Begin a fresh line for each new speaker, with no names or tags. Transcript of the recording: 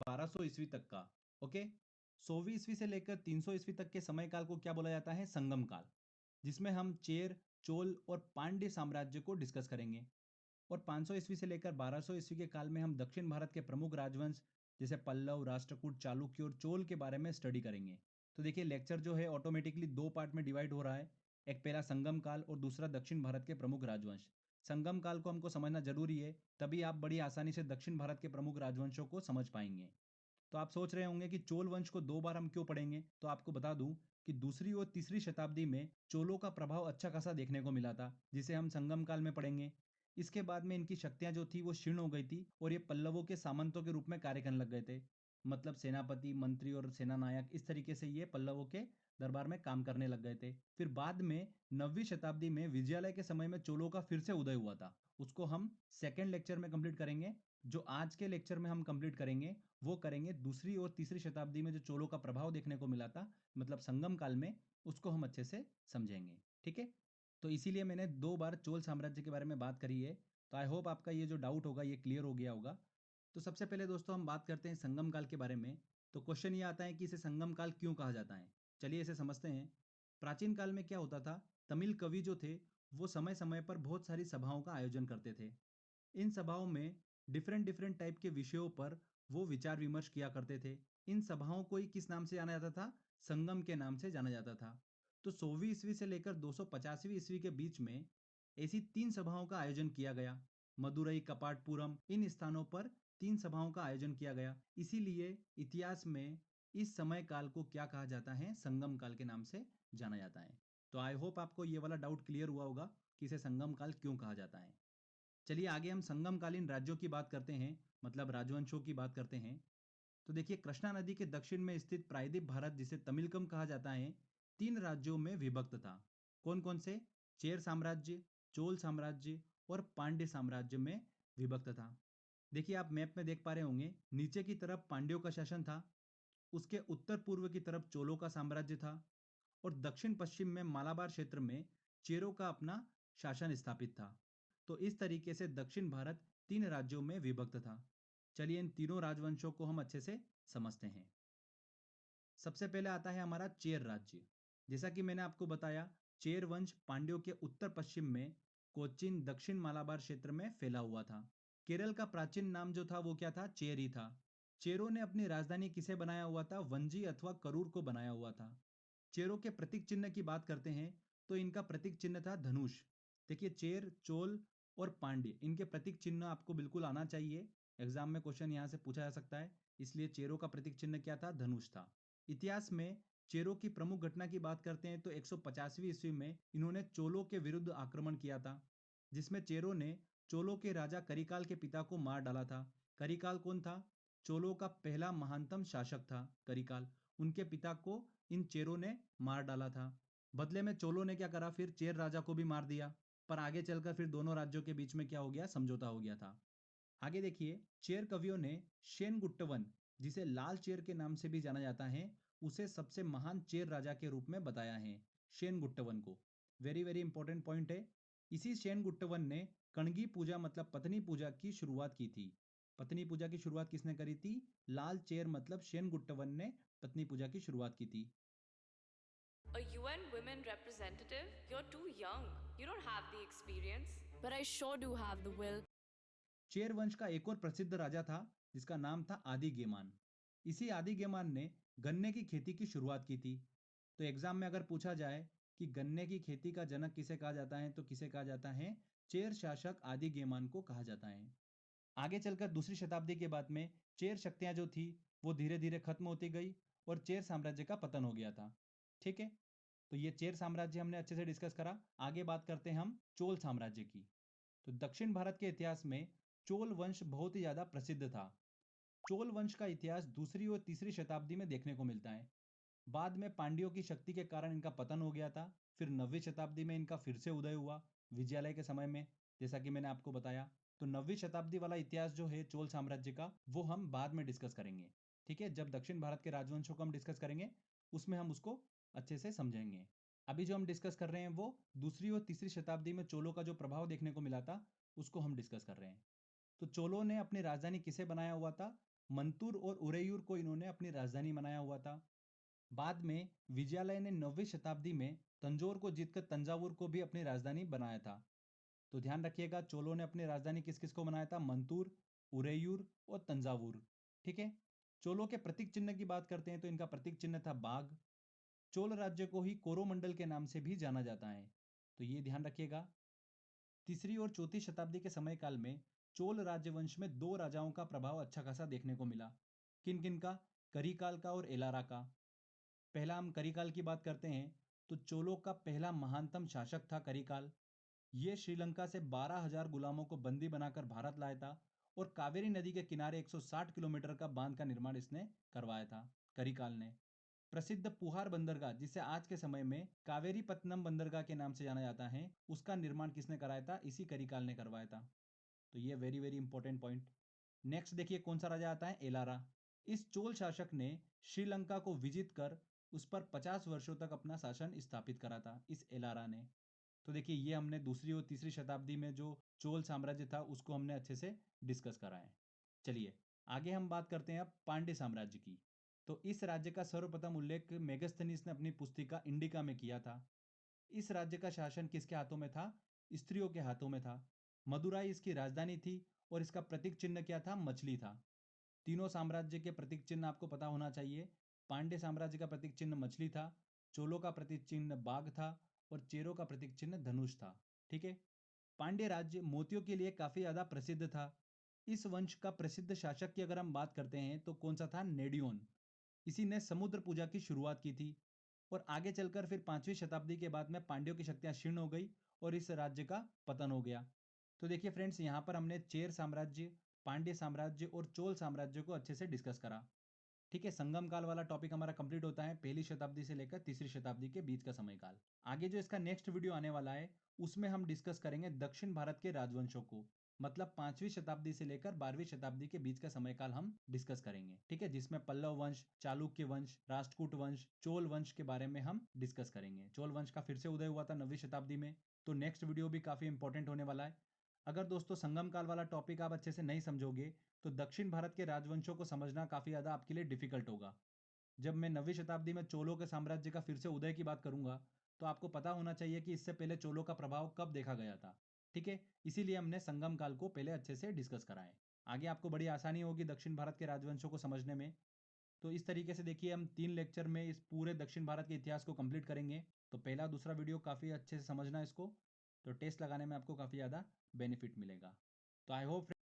1200 ईस्वी तक का। ओके, 100वीं ईस्वी से लेकर 300 ईस्वी तक के समय काल को क्या बोला जाता है? संगम काल, जिसमें हम चेर, चोल और पांड्य साम्राज्य को डिस्कस करेंगे। और 500 ईस्वी से लेकर 1200 ईस्वी के काल में हम दक्षिण भारत के प्रमुख राजवंश जैसे पल्लव, राष्ट्रकूट, चालुक्य और चोल के बारे में स्टडी करेंगे। तो देखिए, लेक्चर जो है ऑटोमेटिकली दो पार्ट में डिवाइड हो रहा है। एक पहला संगम काल और दूसरा दक्षिण भारत के प्रमुख राजवंश। संगम काल को हमको समझना जरूरी है, तभी आप बड़ी आसानी से दक्षिण भारत के प्रमुख राजवंशों को समझ पाएंगे। तो आप सोच रहे होंगे कि चोल वंश को दो बार हम क्यों पढ़ेंगे, तो आपको बता दूं कि दूसरी और तीसरी शताब्दी में चोलों का प्रभाव अच्छा खासा देखने को मिला था, जिसे हम संगम काल में पढ़ेंगे। इसके बाद में इनकी शक्तियां जो थी वो क्षीण हो गई थी और ये पल्लवों के सामंतों के रूप में कार्य करने लग गए थे। मतलब सेनापति, मंत्री और सेना नायक, इस तरीके से ये पल्लवों के दरबार में काम करने लग गए थे। फिर बाद में 9वीं शताब्दी में विजयालय के समय में चोलों का फिर से उदय हुआ था। उसको हम सेकेंड लेक्चर में कंप्लीट करेंगे। जो आज के लेक्चर में हम कंप्लीट करेंगे वो करेंगे दूसरी और तीसरी शताब्दी में जो चोलों का प्रभाव देखने को मिला था, मतलब संगम काल में, उसको हम अच्छे से समझेंगे। ठीक है, तो इसीलिए मैंने दो बार चोल साम्राज्य के बारे में बात करी है। तो आई होप आपका ये जो डाउट होगा ये क्लियर हो गया होगा। तो सबसे पहले दोस्तों हम बात करते हैं संगम काल के बारे में। तो क्वेश्चन ये आता है कि इसे संगम काल क्यों कहा जाता है। चलिए इसे समझते हैं। प्राचीन काल में क्या होता था, तमिल कवि जो थे वो समय समय पर बहुत सारी सभाओं का आयोजन करते थे। इन सभाओं में डिफरेंट डिफरेंट टाइप के विषयों पर वो विचार विमर्श किया करते थे। इन सभाओं को ही किस नाम से जाना जाता था? संगम के नाम से जाना जाता था। तो 100वीं ईस्वी से लेकर 250वीं ईस्वी के बीच में ऐसी तीन सभाओं का आयोजन किया गया। मदुरई, कपाटपुरम, इन स्थानों पर तीन सभाओं का आयोजन किया गया। इसीलिए इतिहास में इस समय काल को क्या कहा जाता है? संगम काल के नाम से जाना जाता है। तो आई होप आपको ये वाला डाउट क्लियर हुआ होगा कि इसे संगम काल क्यों कहा जाता है। चलिए आगे हम संगमकालीन राज्यों की बात करते हैं, मतलब राजवंशों की बात करते हैं। तो देखिए, कृष्णा नदी के दक्षिण में स्थित प्रायद्वीप भारत, जिसे तमिलकम कहा जाता है, तीन राज्यों में विभक्त था। कौन कौन से? चेर साम्राज्य, चोल साम्राज्य और पांड्य साम्राज्य में विभक्त था। देखिए, आप मैप में देख पा रहे होंगे, नीचे की तरफ पांड्यों का शासन था, उसके उत्तर पूर्व की तरफ चोलों का साम्राज्य था और दक्षिण पश्चिम में मालाबार क्षेत्र में चेरों का अपना शासन स्थापित था। तो इस तरीके से दक्षिण भारत तीन राज्यों में विभक्त था। चलिए इन तीनों राजवंशों को हम अच्छे से समझते हैं। सबसे पहले आता है हमारा चेर राज्य। जैसा कि मैंने आपको बताया, चेर वंश पांड्यों के उत्तर पश्चिम में कोचिन, दक्षिण मालाबार क्षेत्र में फैला हुआ था। केरल का प्राचीन नाम जो था वो क्या था? चेर ही था। चेरों ने अपनी राजधानी किसे बनाया हुआ था? वंजी अथवा करूर को बनाया हुआ था। चेरों के प्रतीक चिन्ह की बात करते हैं तो इनका प्रतीक चिन्ह था धनुष। देखिए, चेर, चोल और पांड्य, इनके प्रतीक चिन्ह आपको बिल्कुल आना चाहिए। एग्जाम में क्वेश्चन यहां से पूछा जा सकता है। इसलिए चेरों का प्रतीक चिन्ह क्या था? धनुष था। इतिहास में चेरों की प्रमुख घटना की बात करते हैं तो 150वीं ईस्वी में इन्होंने चोलों के विरुद्ध आक्रमण किया था, जिसमें चेरों ने चोलों के राजा करिकाल के पिता को मार डाला था। करिकाल कौन था? चोलों का पहला महानतम शासक था करिकाल। उनके पिता को इन चेरों ने मार डाला था। बदले में चोलों ने क्या करा? फिर चेर राजा को भी मार दिया। पर आगे चलकर फिर दोनों राज्यों के बीच में क्या हो गया? समझौता हो गया था। आगे देखिए, चेर कवियों ने शेन गुट्टवन, जिसे लाल चेर के नाम से भी जाना जाता है, उसे सबसे महान चेर राजा के रूप में बताया है, शेन गुट्टवन को। वेरी वेरी इंपॉर्टेंट पॉइंट है। इसी शेन गुट्टवन ने कणगी पूजा, मतलब पत्नी पूजा की शुरुआत की थी। पत्नी पूजा की शुरुआत किसने करी थी? लाल चेर, मतलब शेन गुट्टवन ने पत्नी पूजा की शुरुआत की थी।
A UN women representative? You're too young. You don't have the experience.
But I sure do have the will.
Chera वंश का एक और प्रसिद्ध राजा था जिसका नाम था आदि गेमान। इसी आदि गेमान ने गन्ने की खेती की शुरुआत की थी। तो एग्जाम में अगर पूछा जाए कि गन्ने की खेती का जनक किसे कहा जाता है, तो किसे कहा जाता है? चेर शासक आदि गेमान को कहा जाता है। आगे चलकर दूसरी शताब्दी के बाद में चेर शक्तियां जो थी वो धीरे धीरे खत्म होती गई और चेर साम्राज्य का पतन हो गया था। ठीक है, तो ये चेर साम्राज्य हमने अच्छे से डिस्कस करा। आगे बात करते हैं हम चोल साम्राज्य की। तो दक्षिण भारत के इतिहास में चोल वंश बहुत ही ज्यादा प्रसिद्ध था। चोल वंश का इतिहास दूसरी और तीसरी शताब्दी में देखने को मिलता है। बाद में पांड्यों की शक्ति के कारण इनका पतन हो गया था। फिर 9वीं शताब्दी में इनका फिर से उदय हुआ विजयालय के समय में, जैसा कि मैंने आपको बताया। तो 9वीं शताब्दी वाला इतिहास जो है चोल साम्राज्य का, वो हम बाद में डिस्कस करेंगे। ठीक है, जब दक्षिण भारत के राजवंशों को हम डिस्कस करेंगे उसमें हम उसको अच्छे से समझेंगे। अभी जो हम डिस्कस कर रहे हैं वो दूसरी और तीसरी शताब्दी में चोलों का जो प्रभाव देखने को मिला था उसको हम डिस्कस कर रहे हैं। तो चोलों ने अपनी राजधानी किसे बनाया हुआ था? मंतूर और उरेयूर को इन्होंने अपनी राजधानी बनाया हुआ था। बाद में विजयालय ने 9वीं शताब्दी में तंजौर को जीतकर तंजावुर को भी अपनी राजधानी बनाया था। तो ध्यान रखिएगा, चोलों ने अपनी राजधानी किस किस को बनाया था? मंतूर, उरेयूर और तंजावुर। ठीक है। चोलों के प्रतीक चिन्ह की बात करते हैं तो इनका प्रतीक चिन्ह था बाघ। चोल राज्य को ही कोरोमंडल के नाम से भी जाना जाता है, तो ये ध्यान रखिएगा। तीसरी और चौथी शताब्दी के समय काल में चोल राजवंश में दो राजाओं का प्रभाव अच्छा खासा देखने को मिला। किन किन का? करिकाल का और एलारा का। पहला हम करिकाल की बात करते हैं तो चोलों का पहला महानतम शासक था करिकाल। ये श्रीलंका से 12,000 गुलामों को बंदी बनाकर भारत लाया था और कावेरी नदी के किनारे 160 किलोमीटर का बांध का निर्माण इसने करवाया था, करिकाल ने। प्रसिद्ध पुहार बंदरगाह, जिसे आज के समय में कावेरी पत्तनम बंदरगाह के नाम से जाना जाता है, उसका निर्माण किसने कराया था? इसी करिकाल ने करवाया था। तो ये very very important point. Next देखिए कौन सा राजा आता है? एलारा। इस चोल शासक ने श्रीलंका को विजित कर उस पर 50 वर्षों तक अपना शासन स्थापित करा था, इस एलारा ने। तो देखिए ये हमने दूसरी और तीसरी शताब्दी में जो चोल साम्राज्य था उसको हमने अच्छे से डिस्कस करा है। चलिए आगे हम बात करते हैं अब पांड्य साम्राज्य की। तो इस राज्य का सर्वप्रथम उल्लेख मेगस्थनीस ने अपनी पुस्तिका इंडिका में किया था। इस राज्य का शासन किसके हाथों में था? स्त्रियों के हाथों में था। मदुराई इसकी राजधानी थी और इसका प्रतीक चिन्ह क्या था? मछली था। तीनों साम्राज्य के प्रतीक चिन्ह आपको पता होना चाहिए। पांड्य साम्राज्य का प्रतीक चिन्ह मछली था, चोलों का प्रतीक चिन्ह बाघ था और चेरों का प्रतीक चिन्ह धनुष था। ठीक है। पांड्य राज्य मोतियों के लिए काफी ज्यादा प्रसिद्ध था। इस वंश का प्रसिद्ध शासक की अगर हम बात करते हैं तो कौन सा था? नेडियोन। इसी ने समुद्र पूजा की शुरुआत की थी और आगे चलकर फिर 5वीं शताब्दी के बाद में पांड्यों की शक्तियां क्षीण हो गई और इस राज्य का पतन हो गया। तो देखिए फ्रेंड्स, यहाँ पर हमने चेर साम्राज्य, पांड्य साम्राज्य और चोल साम्राज्य को अच्छे से डिस्कस करा। ठीक है। संगम काल वाला टॉपिक हमारा कंप्लीट होता है पहली शताब्दी से लेकर तीसरी शताब्दी के बीच का समय काल। आगे जो इसका नेक्स्ट वीडियो आने वाला है उसमें हम डिस्कस करेंगे दक्षिण भारत के राजवंशों को, मतलब 5वीं शताब्दी से लेकर 12वीं शताब्दी के बीच का समय काल हम डिस्कस करेंगे। ठीक है। जिसमें पल्लव वंश, चालुक्य वंश, राष्ट्रकूट वंश, चोल वंश के बारे में हम डिस्कस करेंगे। चोल वंश का फिर से उदय हुआ था 9वीं शताब्दी में, तो नेक्स्ट वीडियो भी काफी इंपॉर्टेंट होने वाला है। अगर दोस्तों संगम काल वाला टॉपिक आप अच्छे से नहीं समझोगे तो दक्षिण भारत के राजवंशों को समझना काफी ज्यादा आपके लिए डिफिकल्ट होगा। जब मैं 9वीं शताब्दी में चोलों के साम्राज्य का फिर से उदय की बात करूंगा तो आपको पता होना चाहिए कि इससे पहले चोलों का प्रभाव कब देखा गया था। ठीक है। इसीलिए हमने संगम काल को पहले अच्छे से डिस्कस करा है। आगे आपको बड़ी आसानी होगी दक्षिण भारत के राजवंशों को समझने में। तो इस तरीके से देखिए हम 3 लेक्चर में इस पूरे दक्षिण भारत के इतिहास को कंप्लीट करेंगे। तो पहला दूसरा वीडियो काफ़ी अच्छे से समझना इसको, तो टेस्ट लगाने में आपको काफ़ी ज़्यादा बेनिफिट मिलेगा। तो आई होप